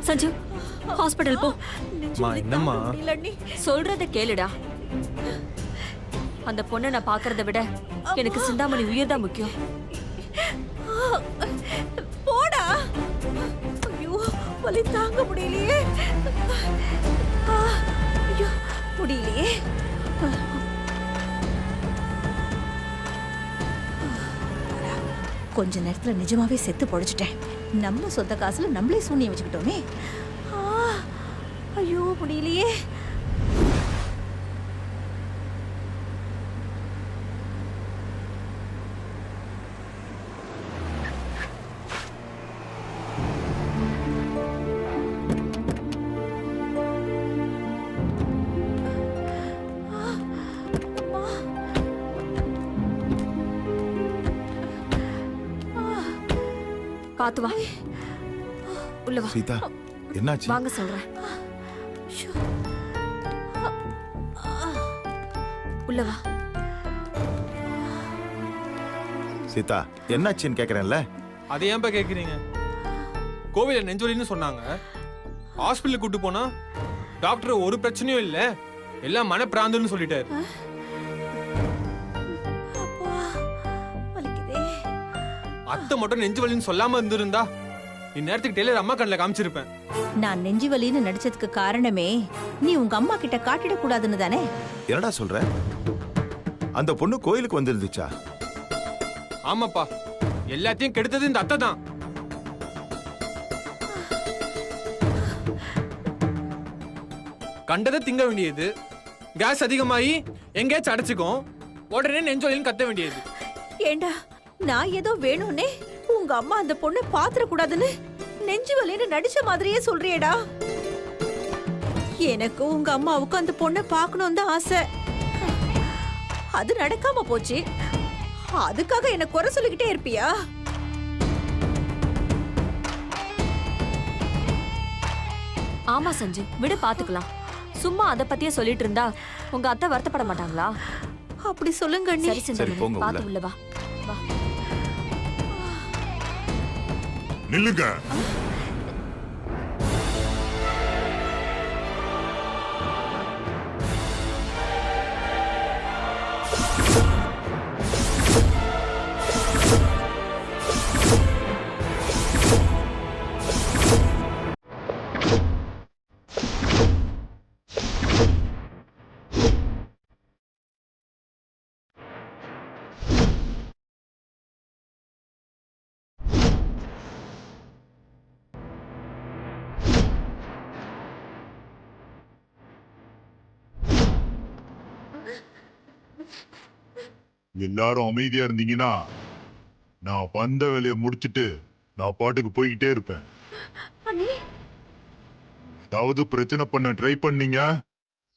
Sanju hospital போ. என்னம்மா? சொல்றத கேளுடா. அந்த பொண்ணை நான் பாக்குறத விட எனக்கு சிந்தாமணி உயிர் தான் முக்கியம். போடா. ஐயோ வலி தாங்க முடியலையே. ஐயோ முடியலையே. கொஞ்ச நேரத்துல நிஜமாவே செத்து பொழைச்சிட்டேன். நம்ம சொந்த காசுல நம்மளே சூனியம் வச்சுக்கிட்டோமே. ஐயோ முடியலையே. பாத்து வா. உள்ள வா. சீதா என்னாச்சு? வாங்க சொல்றேன். உள்ள வா. சீதா என்னாச்சுன்னு கேக்குறேன்ல. அதை ஏன்பா கேக்குறீங்க? கோவில நெஞ்சொலின்னு சொன்னாங்க. ஹாஸ்பிட்டலுக்கு கூட்டு போனா டாக்டர் ஒரு பிரச்சனையும் இல்ல, எல்லாம் மனப்பிராந்துன்னு சொல்லிட்டாரு. அத்தை மட்டும் நெஞ்சு வலின்னு சொல்லாம இருந்திருந்தா இந்நேரத்துக்கு டெய்லர் அம்மா கண்ணில் காமிச்சிருப்பேன். நான் நெஞ்சு வலின்னு நடிச்சதுக்கு காரணமே நீ உங்க அம்மா கிட்ட காட்டிட கூடாதுன்னு தானே. என்னடா சொல்ற? அந்த பொண்ணு கோயிலுக்கு வந்திருந்துச்சா? ஆமாப்பா, எல்லாத்தையும் கெடுத்தது இந்த அத்தை தான். கண்டதை திங்க வேண்டியது, கேஸ் அதிகமாகி எங்கேயாச்சும் அடைச்சுக்கும், உடனே நெஞ்சு வலின்னு கத்த வேண்டியது. ஏண்டா நான் ஏதோ வேணும்னே உங்க அம்மா அந்த பொண்ணை பாத்திர கூடாதுன்னு நெஞ்சு வலின்னு நடிச்ச மாதிரியே சொல்றியேடா. எனக்கு உங்க அம்மாவுக்கு அந்த பொண்ணை பார்க்கணும் தான் ஆசை. அது நடக்காம போச்சு. அதுக்காக என்ன குறை சொல்லிக்கிட்டே இருப்பியா? ஆமா சஞ்சு, விடு பாத்துக்கலாம். சும்மா அத பத்தியே சொல்லிட்டு இருந்தா உங்க அத்தை வருத்தப்பட மாட்டாங்களா? அப்படி சொல்லுங்க. சரி சிந்தாமணி, பாத்து உள்ள வா. வா. நில்லுங்க. எல்லாரும் அமைதியா இருந்தீங்கன்னா நான் வந்த வேலையை முடிச்சிட்டு நான் பாட்டுக்கு போய்கிட்டே இருப்பேன். ஏதாவது பிரச்சனை பண்ண ட்ரை பண்ணீங்க,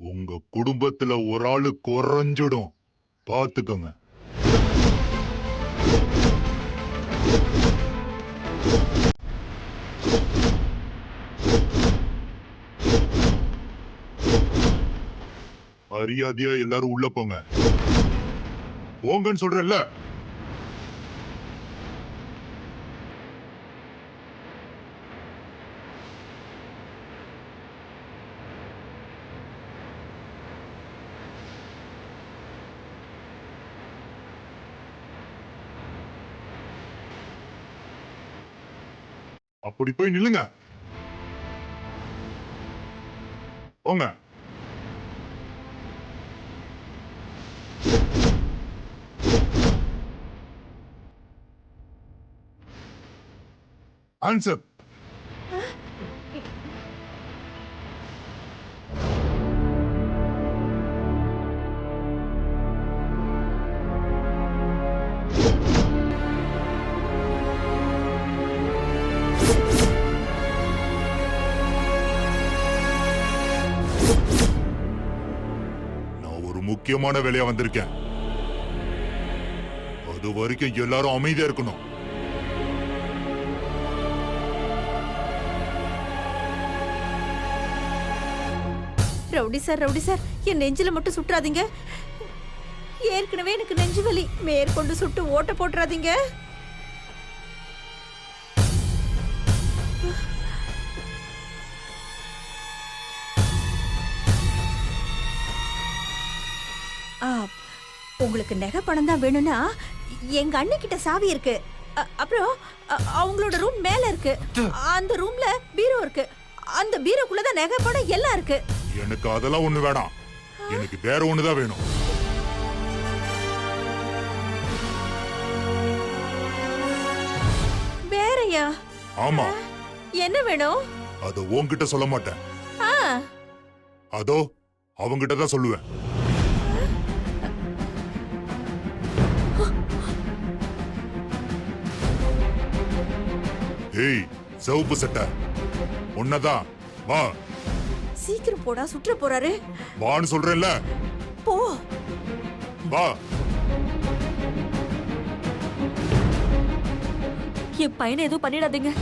உங்க குடும்பத்துல ஒரு ஆளு குறைஞ்சிடும், பாத்துக்கோங்க. மரியாதையா எல்லாரும் உள்ள போங்க. போங்கன்னு சொல்றேன்ல. அப்படி போய் நில்லுங்க. போங்க. ஆன்சர். நான் ஒரு முக்கியமான வேலையா வந்திருக்கேன். அது வரைக்கும் எல்லாரும் அமைதியா இருக்கணும். ரவுடி சார், என் நெஞ்சில மட்டும் சுற்றாதீங்க. ஏற்கனவே எனக்கு நெஞ்சு வலி, மேற்கொண்டு சுட்டு ஓட்ட போட்டுறாதீங்க. உங்களுக்கு நகை பணம் தான் வேணும்னா எங்க அண்ணிக்கிட்ட சாவி இருக்கு. அப்புறம் அவங்களோட ரூம் மேல இருக்கு. அந்த ரூம்ல பீரோ இருக்கு. அந்த பீரோக்குள்ளதான் நகை பணம் எல்லாம் இருக்கு. எனக்கு அதெல்லாம் ஒண்ணு வேணாம். எனக்கு வேற ஒண்ணுதான் வேணும். வேறயா? ஆமா. என்ன வேணும்? அது உன்கிட்ட சொல்ல மாட்டேன். அதோ அவங்கிட்ட தான் சொல்லுவேன். ஏய், சிவப்பு சட்டை உன்னதான். வா. சீக்கிரம் போடா, சுற்ற போறாரு. வான்னு சொல்றேன்ல. போ. வா. என் பையனை எதுவும் பண்ணிடாதீங்க.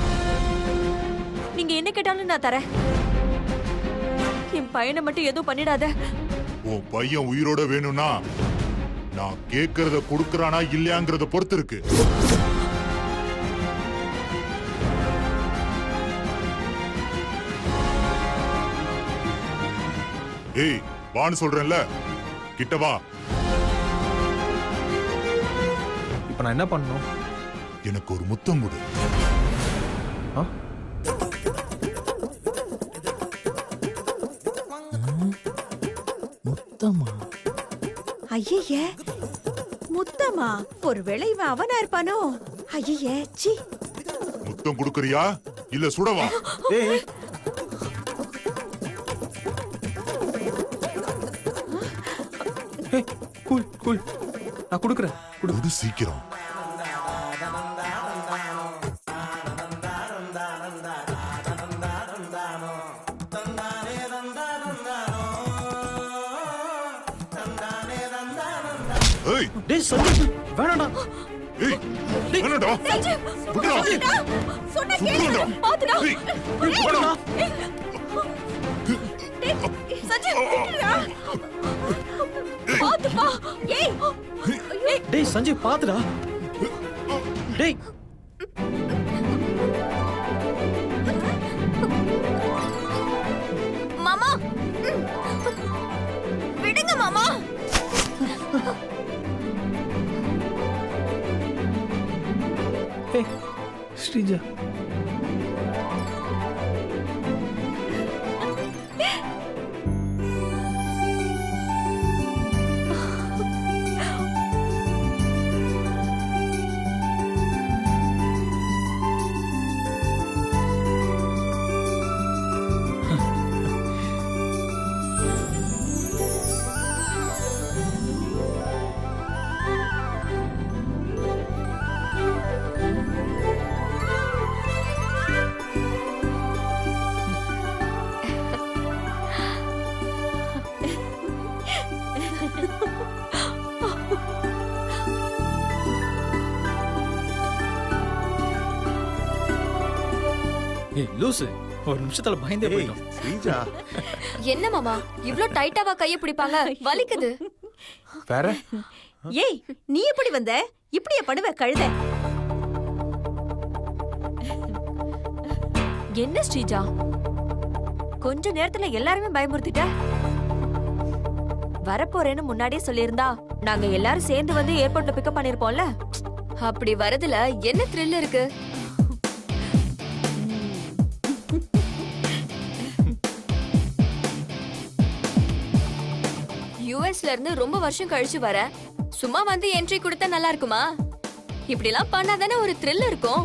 நீங்க என்ன கேட்டாலும் நான் தரேன். என் பையனை மட்டும் எதுவும் பண்ணிடாத. உன் பையன் உயிரோட வேணும்னா நான் கேக்குறத கொடுக்கறானா இல்லையாங்கிறத பொறுத்து இருக்கு. ஏய், வான்னு சொல்றேன்ல. கிட்ட வா. இப்ப நான் என்ன பண்ணணும்? எனக்கு ஒரு முத்தம் கொடு. முத்தமா? ஐயே, முத்தமா? ஒருவேளை இவன் அவனா இருப்பானோ? ஐயே, சி. முத்தம் கொடுக்கறியா இல்ல சுடவா? ஏய், கூல் கூல், நான் கொடுக்குறேன். கொடு சீக்கிரம். ஏய், டேய் சஞ்சய், வேணாடா. ஏய், வேணாடா. விடுடா. சொன்னா சுடுடா. பாத்துடா. ஏய், வேணாம். சஞ்சய், விட்டுடா. பாத்துப்பா. ஏய். டேய் சஞ்சய், பாத்துடா. டேய். மாமா. விடுங்க மாமா. ஏய், ஸ்ரீஜா. ஏய் லூசு, ஒரு நிமிஷத்துல பயந்தே போயிடும். ஸ்ரீஜா, என்ன மாமா இவ்ளோ டைட்டாவா கைய பிடிப்பாங்க? வலிக்குது. வேற? ஏய், நீ எப்படி வந்த? இப்படியே பண்ணுவ கழுத? என்ன ஸ்ரீஜா, கொஞ்ச நேரத்துல எல்லாருமே பயமுறுத்திட்ட. வரப்போறேன்னு முன்னாடியே சொல்லியிருந்தா நாங்க எல்லாரும் சேர்ந்து வந்து ஏர்போர்ட்ல பிக்கப் பண்ணிருப்போம்ல. அப்படி வரதுல என்ன த்ரில் இருக்கு? யுஎஸ்ல இருந்து ரொம்ப வருஷம் கழிச்சு வர, சும்மா வந்து என்ட்ரி கொடுத்தா நல்லா இருக்குமா? இப்படி எல்லாம் பண்ணாதானே ஒரு த்ரில் இருக்கும்.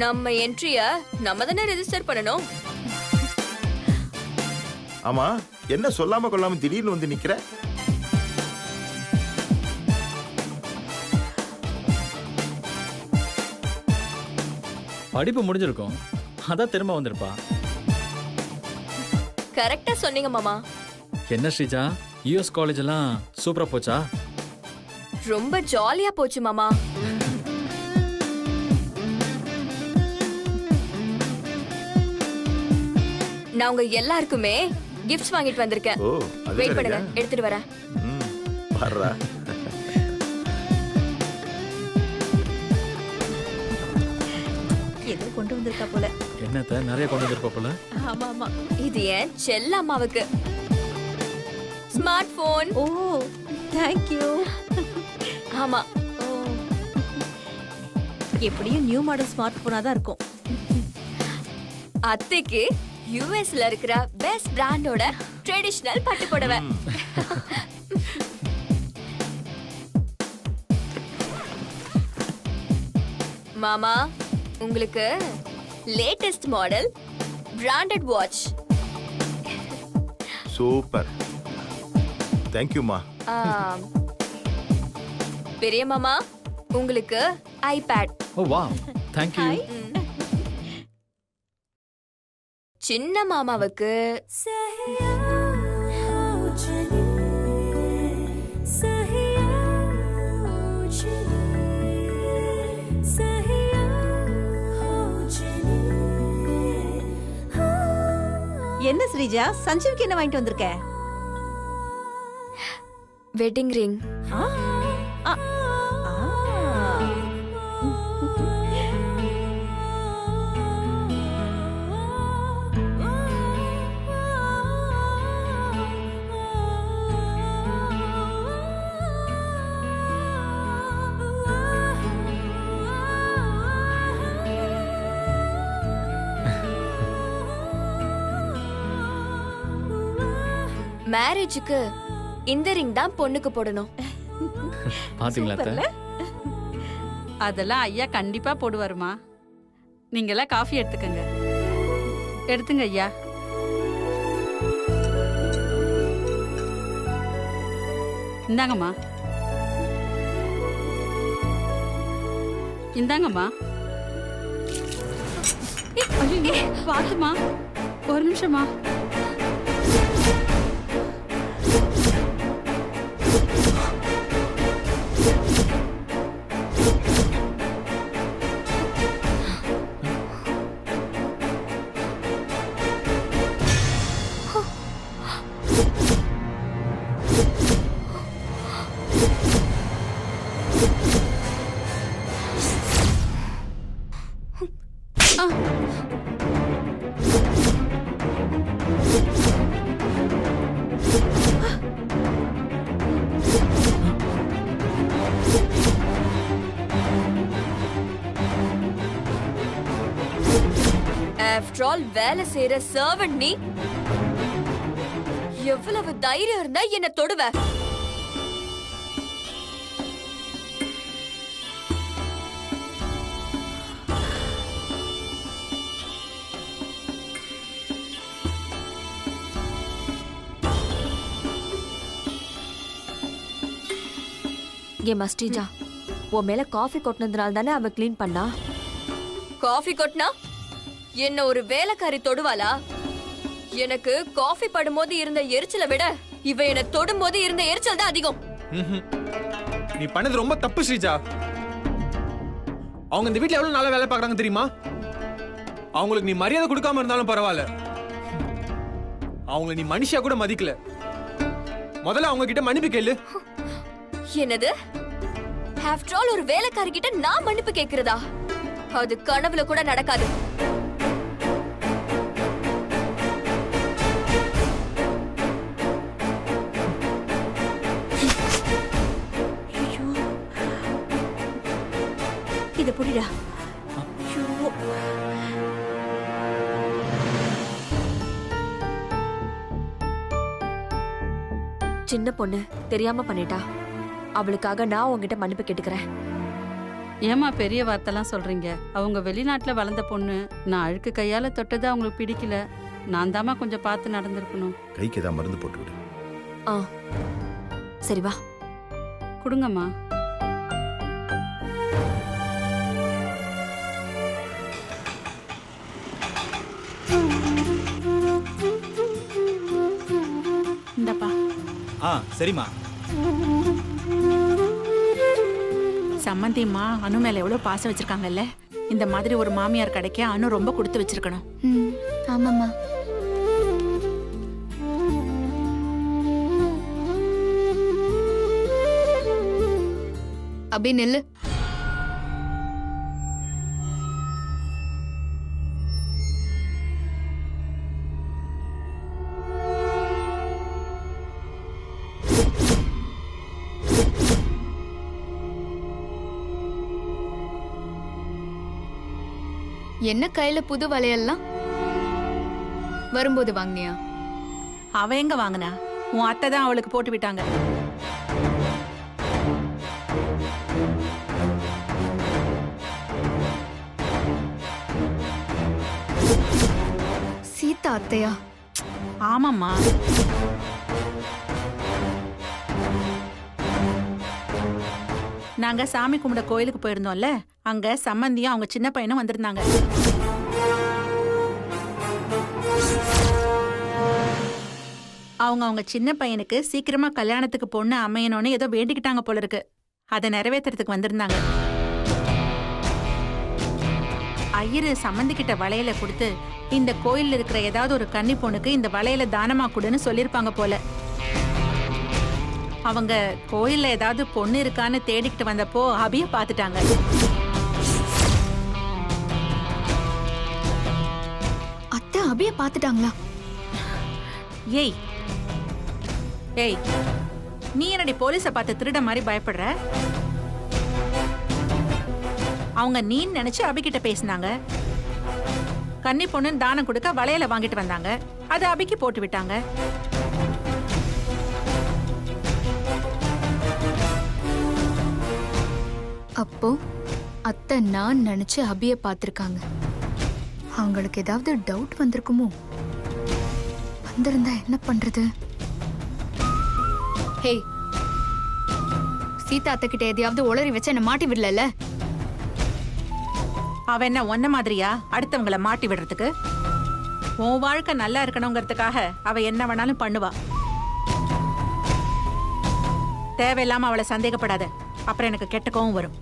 நம்ம என்ட்ரிய நம்ம தானே ரெஜிஸ்டர் பண்ணணும். ஆமா, என்ன சொல்லாம கொள்ளாம திடீர்னு வந்து நிக்கிற? படிப்பு முடிஞ்சிருக்கும், அதான் திரும்ப வந்திருப்பா. கரெக்டா சொன்னீங்க மாமா. என்ன ஸ்ரீஜா, யூஎஸ் காலேஜ் எல்லாம் சூப்பரா போச்சா? ரொம்ப ஜாலியா போச்சு மாமா. நான் உங்க எல்லாருக்குமே கிஃப்ட்ஸ் வாங்கிட்டு வந்திருக்கேன். ஓ, அது வெயிட் வேறயா? பண்ணுங்க, எடுத்துட்டு வரேன். வர்றா. ஏதோ கொண்டு வந்திருக்கா போல. என்னத்த நிறைய கொண்டு வந்திருப்ப போல. ஆமா ஆமா. இது ஏன் செல்ல அம்மாவுக்கு smart phone. O thank you. ஆமா, ஓ எப்படியும் நியூ மாடல் ஸ்மார்ட் போனா தான் இருக்கும். அத்தைக்கு யுஎஸ்ல இருக்கிற பெஸ்ட் பிராண்டோட ட்ரெடிஷனல் பட்டு புடவை. மாமா, உங்களுக்கு latest model branded watch. Super. தேங்க்யூமா. பெரிய மாமா, உங்களுக்கு ஐபேட். ஓ வா, தேங்க் யூ. சின்ன மாமாவுக்கு என்ன ஸ்ரீஜா, சஞ்சீவுக்கு என்ன வாங்கிட்டு வந்திருக்க? Wedding ring. ஆ, ஆ, ஆ. மேரேஜுக்கு இந்த ரிங் தான் பொண்ணுக்கு போடணும். பாத்தீங்களா அத்தை? சூப்பர்ல? அதெல்லாம் ஐயா கண்டிப்பா போடுவாருமா. நீங்கெல்லாம் காஃபி எடுத்துக்கங்க. எடுத்துங்க ஐயா. இந்தாங்கம்மா. இந்தாங்கம்மா. ஐயோ, பாத்துமா, ஒரு நிமிஷமா. ஆஃப்டர் ஆல் வேலை செய்யற சர்வன்ட் நீ. எவ்வளவு தைரியம் இருந்தா என்ன தொடுவ? ஏமா ஸ்ரீஜா, உன் மேல காஃபி கொட்டினதுனால தானே அவ கிளீன் பண்ணா. காஃபி கொட்டினா என்ன ஒரு வேலைக்காரி தொடுவாளா? எனக்கு காஃபி படும்போது இருந்த எரிச்சலை விட இவ என்ன தொடும்போது இருந்த எரிச்சல் தான் அதிகம். நீ பண்ணது ரொம்ப தப்பு ஸ்ரீஜா. அவங்க இந்த வீட்ல எவ்வளவு நாளா வேலை பார்க்கறாங்க தெரியுமா? அவங்களுக்கு நீ மரியாதை கொடுக்காம இருந்தாலும் பரவாயில்ல, அவங்களை நீ மனுஷியா கூட மதிக்கல. முதல்ல அவங்க கிட்ட மன்னிப்பு கேளு. என்னது? ஆஃப்டர் ஆல் ஒரு வேலைக்காரி கிட்ட நான் மன்னிப்பு கேக்குறதா? அது கனவுல கூட நடக்காது. இத புடிடா. சின்ன பொண்ணு தெரியாம பண்ணிட்டா. அவளுக்காக நான் உங்ககிட்ட மன்னிப்பு கேட்டுக்கிறேன். ஏமா பெரிய வார்த்தைலாம் சொல்றீங்க? அவங்க வெளிநாட்டுல வளர்ந்த பொண்ணு. நான் அழுக்கு கையால தொட்டது அவங்களுக்கு பிடிக்கல. நான் தாமா கொஞ்சம் பார்த்து நடந்திருக்கணும். கைக்கு ஏதாவது மருந்து போட்டுக்கிடு. ஆ சரி வா. கொடுங்கம்மா. இந்தப்பா. சரிம்மா. சம்மந்திம்மா அனு மேல எவ்வளவு பாசம் வச்சிருக்காங்கல்ல. இந்த மாதிரி ஒரு மாமியார் கிடைக்க அனு ரொம்ப கொடுத்து வச்சிருக்கணும். ஆமாம்மா. அபி நில்லு. என்ன கையில புது வளையல்லாம் வரும்போது வாங்கினியா? அவ எங்க வாங்கினா? உன் அத்தை தான் அவளுக்கு போட்டு விட்டாங்க. சீதா அத்தையா? ஆமாம்மா. நாங்க சாமி கும்பிட கோயிலுக்கு போயிருந்தோம்ல, அங்க சம்மந்தியும் அவங்க சின்ன பையனும் வந்திருந்தாங்க. அவங்க சின்ன பையனுக்கு சீக்கிரமா கல்யாணத்துக்கு பொண்ணு அமையணும்னு ஏதோ வேண்டிக்கிட்டாங்க போல இருக்கு. அதை நிறைவேற்றுறதுக்கு வந்திருந்தாங்க. ஐயரு சம்மந்திக்கிட்ட வளையல கொடுத்து, இந்த கோயில்ல இருக்கிற ஏதாவது ஒரு கன்னி பொண்ணுக்கு இந்த வளையல தானமா கொடுன்னு சொல்லிருப்பாங்க போல. அவங்க கோயில்ல ஏதாவது பொண்ணு இருக்கான்னு தேடிக்கிட்டு வந்தப்போ அபிய பாத்துட்டாங்க. அத்தை அபிய பாத்துட்டாங்களா? ஏய் ஏய், நீ என்னடி போலீஸ பார்த்து திருட மாதிரி பயப்படுற? அவங்க நீ நினைச்சு அபிகிட்ட பேசினாங்க. கன்னி பொண்ணு தானம் கொடுக்க வளையல வாங்கிட்டு வந்தாங்க. அதை அபிக்கு போட்டு விட்டாங்க. அப்போ அத்தை நான் நினைச்சு அபிய பாத்திருக்காங்க. அவங்களுக்கு ஏதாவது டவுட் வந்திருக்குமோ? வந்திருந்தா என்ன பண்றது? ஹே, சீதா அத்தை கிட்ட எதையாவது உளறி வச்சு என்ன மாட்டி விடல. அவ என்ன ஒன்ன மாதிரியா அடுத்தவங்களை மாட்டி விடுறதுக்கு? உன் வாழ்க்கை நல்லா இருக்கணுங்கிறதுக்காக அவ என்ன வேணாலும் பண்ணுவா. தேவையில்லாம அவளை சந்தேகப்படாத, அப்புறம் எனக்கு கெட்ட கோவம் வரும்.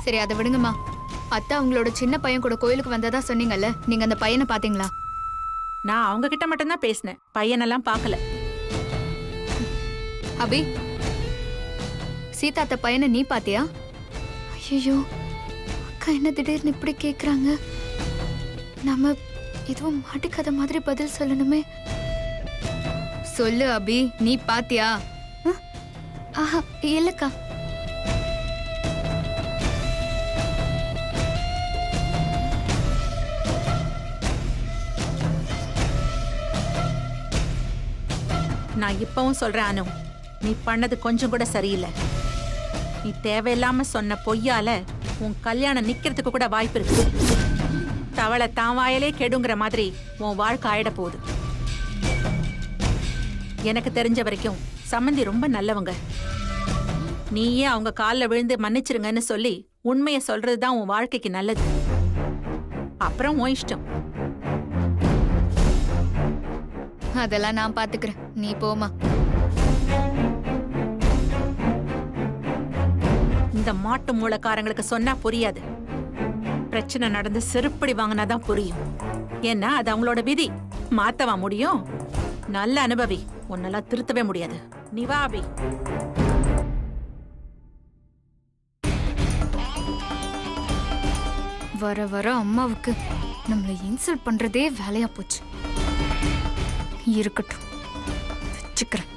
சரி, அதை விடுங்கம்மா. அத்தை அவங்களோட சின்ன பையன் கூட கோயிலுக்கு வந்ததா சொன்னீங்கல்ல, நீங்க அந்த பையனை பாத்தீங்களா? நான் அவங்க கிட்ட மட்டும்தான் பேசினேன், பையனெல்லாம் பார்க்கல. அபி, சீதா அத்தை பையனை நீ பாத்தியா? ஐயோ, அக்கா என்ன திடீர்னு இப்படி கேக்குறாங்க? நம்ம எதுவும் மாட்டுக்கதை மாதிரி பதில் சொல்லணுமே. சொல்லு அபி, நீ பாத்தியா? ஆஹா, இல்லக்கா. நான் இப்பவும் சொல்றேன் அனு, நீ பண்ணது கொஞ்சம் கூட சரியில்லை. நீ தேவையில்லாம சொன்ன பொய்யால உன் கல்யாணம் நிக்கிறதுக்கு கூட வாய்ப்பு இருக்கு. தவளை தான் வாயிலே கெடுங்கிற மாதிரி உன் வாழ்க்கை ஆயிட போகுது. எனக்கு தெரிஞ்ச வரைக்கும் சம்மந்தி ரொம்ப நல்லவங்க. நீயே அவங்க காலில் விழுந்து மன்னிச்சிருங்கன்னு சொல்லி உண்மையை சொல்றதுதான் உன் வாழ்க்கைக்கு நல்லது. அப்புறம் உன் இஷ்டம். அதெல்லாம் நான் பாத்துக்கிறேன், நீ போமா. இந்த மாட்டு மூலக்காரங்களுக்கு சொன்னா புரியாது. பிரச்சனை நடந்து செருப்படி வாங்கினாதான் புரியும். ஏன்னா அது அவங்களோட விதி, மாத்தவா முடியும்? நல்ல அனுபவி, உன்னெல்லாம் திருத்தவே முடியாது. நீ வா அபி. வர வர அம்மாவுக்கு நம்மளை இன்சல்ட் பண்றதே வேலையா போச்சு. இருக்கட்டும், வச்சுக்கிறேன்.